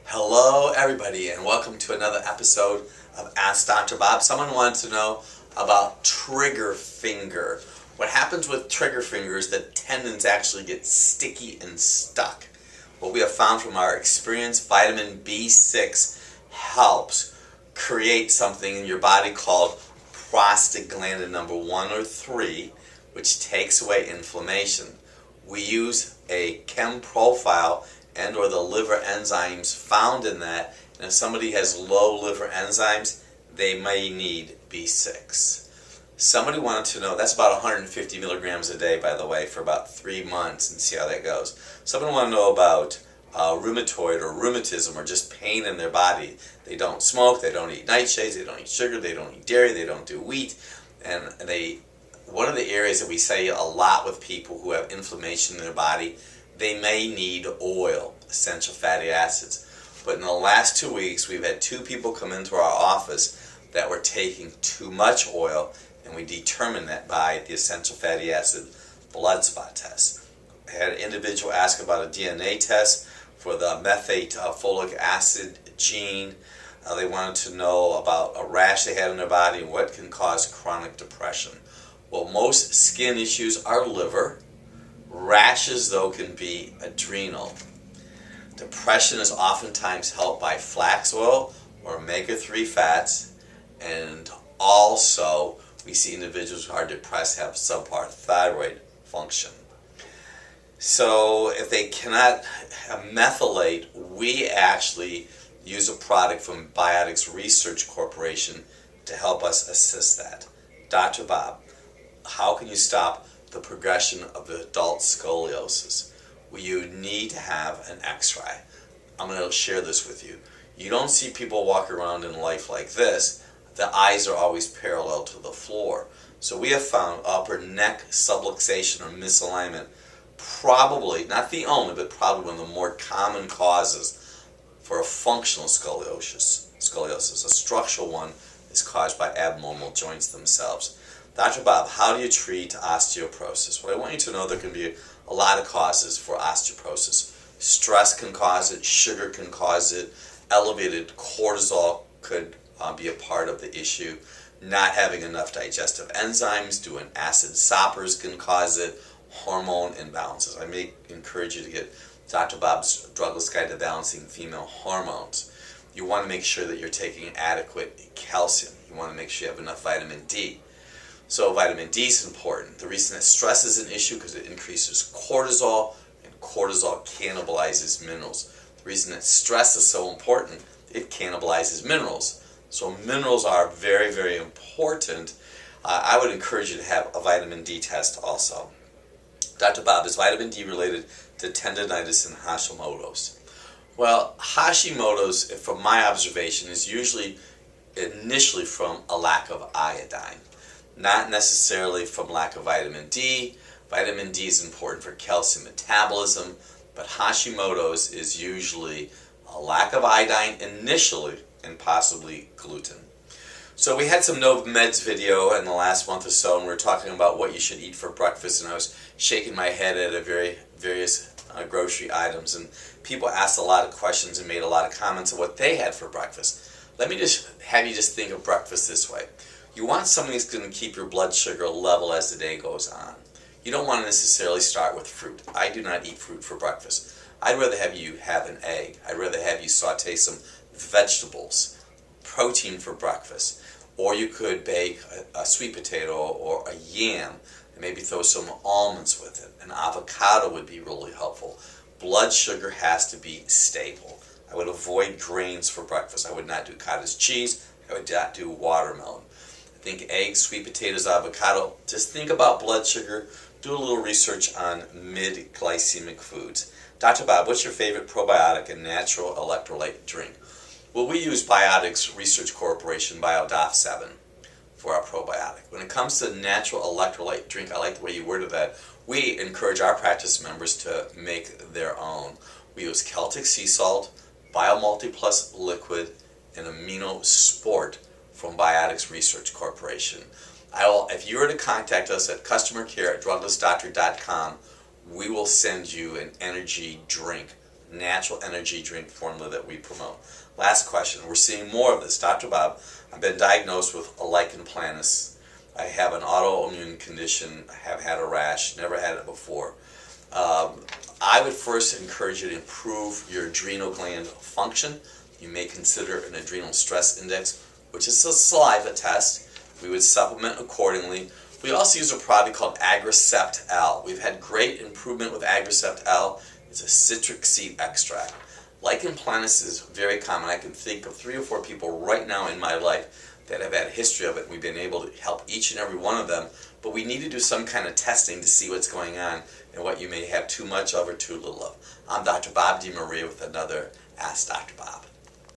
Hello everybody and welcome to another episode of Ask Dr. Bob. Someone wanted to know about trigger finger. What happens with trigger finger is that tendons actually get sticky and stuck. What we have found from our experience, vitamin B6 helps create something in your body called prostaglandin number 1 or 3, which takes away inflammation. We use a chem profile and or the liver enzymes found in that, and if somebody has low liver enzymes, they may need B6. Somebody wanted to know, that's about 150 milligrams a day, by the way, for about 3 months, and see how that goes. Someone wanted to know about rheumatoid or rheumatism or just pain in their body. They don't smoke, they don't eat nightshades, they don't eat sugar, they don't eat dairy, they don't do wheat, and one of the areas that we say a lot with people who have inflammation in their body, they may need oil, essential fatty acids. But in the last 2 weeks, we've had 2 people come into our office that were taking too much oil, and we determined that by the essential fatty acid blood spot test. I had an individual ask about a DNA test for the methate folic acid gene. They wanted to know about a rash they had in their body and what can cause chronic depression. Well, most skin issues are liver. Rashes, though, can be adrenal. Depression is oftentimes helped by flax oil or omega-3 fats, and also we see individuals who are depressed have subpar thyroid function. So if they cannot methylate, we actually use a product from Biotics Research Corporation to help us assist that. Dr. Bob, how can you stop the progression of adult scoliosis? Well, you need to have an x-ray. I'm going to share this with you. You don't see people walk around in life like this. The eyes are always parallel to the floor. So we have found upper neck subluxation or misalignment, probably, not the only, but probably one of the more common causes for a functional scoliosis. A structural one is caused by abnormal joints themselves. Dr. Bob, how do you treat osteoporosis? Well, I want you to know there can be a lot of causes for osteoporosis. Stress can cause it, sugar can cause it, elevated cortisol could be a part of the issue. Not having enough digestive enzymes, doing acid soppers can cause it, hormone imbalances. I may encourage you to get Dr. Bob's Drugless Guide to Balancing Female Hormones. You want to make sure that you're taking adequate calcium. You want to make sure you have enough vitamin D. So vitamin D is important. The reason that stress is an issue because it increases cortisol, and cortisol cannibalizes minerals. The reason that stress is so important, it cannibalizes minerals. So minerals are very, very important. I would encourage you to have a vitamin D test also. Dr. Bob, is vitamin D related to tendinitis and Hashimoto's? Well, Hashimoto's, from my observation, is usually initially from a lack of iodine. Not necessarily from lack of vitamin D. Vitamin D is important for calcium metabolism, but Hashimoto's is usually a lack of iodine initially and possibly gluten. So we had some No Meds video in the last month or so, and we were talking about what you should eat for breakfast, and I was shaking my head at various grocery items, and people asked a lot of questions and made a lot of comments on what they had for breakfast. Let me just have you just think of breakfast this way. You want something that's going to keep your blood sugar level as the day goes on. You don't want to necessarily start with fruit. I do not eat fruit for breakfast. I'd rather have you have an egg. I'd rather have you saute some vegetables, protein for breakfast. Or you could bake a sweet potato or a yam and maybe throw some almonds with it. An avocado would be really helpful. Blood sugar has to be stable. I would avoid grains for breakfast. I would not do cottage cheese. I would not do watermelon. Think eggs, sweet potatoes, avocado. Just think about blood sugar. Do a little research on mid-glycemic foods. Dr. Bob, what's your favorite probiotic and natural electrolyte drink? Well, we use Biotics Research Corporation BioDof7 for our probiotic. When it comes to natural electrolyte drink, I like the way you worded that. We encourage our practice members to make their own. We use Celtic sea salt, BioMultiPlus liquid, and Amino Sport from Biotics Research Corporation. If you were to contact us at customercare@druglessdoctor.com, we will send you an energy drink natural energy drink formula that we promote. Last question. We're seeing more of this. Dr. Bob, I've been diagnosed with a Lichen Planus. I have an autoimmune condition. I have had a rash. Never had it before. I would first encourage you to improve your adrenal gland function. You may consider an adrenal stress index, which is a saliva test. We would supplement accordingly. We also use a product called Agricept L. We've had great improvement with Agricept L. It's a citric seed extract. Lichen planus is very common. I can think of 3 or 4 people right now in my life that have had a history of it. We've been able to help each and every one of them, but we need to do some kind of testing to see what's going on and what you may have too much of or too little of. I'm Dr. Bob DeMaria with another Ask Dr. Bob.